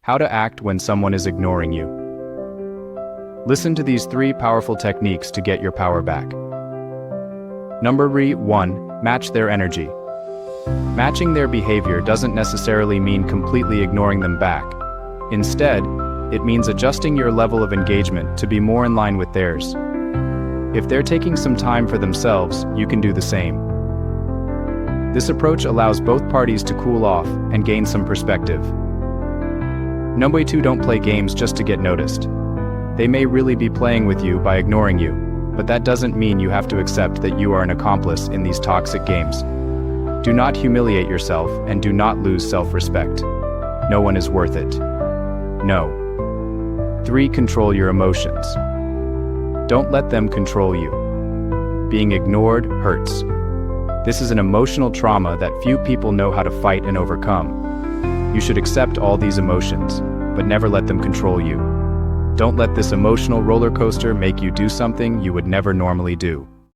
How to act when someone is ignoring you. Listen to these 3 powerful techniques to get your power back. Number 1. Match their energy. Matching their behavior doesn't necessarily mean completely ignoring them back. Instead, it means adjusting your level of engagement to be more in line with theirs. If they're taking some time for themselves, you can do the same. This approach allows both parties to cool off and gain some perspective. Number 2. Don't play games just to get noticed. They may really be playing with you by ignoring you, but that doesn't mean you have to accept that you are an accomplice in these toxic games. Do not humiliate yourself and do not lose self-respect. No one is worth it. No. 3. Control your emotions. Don't let them control you. Being ignored hurts. This is an emotional trauma that few people know how to fight and overcome. You should accept all these emotions, but never let them control you. Don't let this emotional roller coaster make you do something you would never normally do.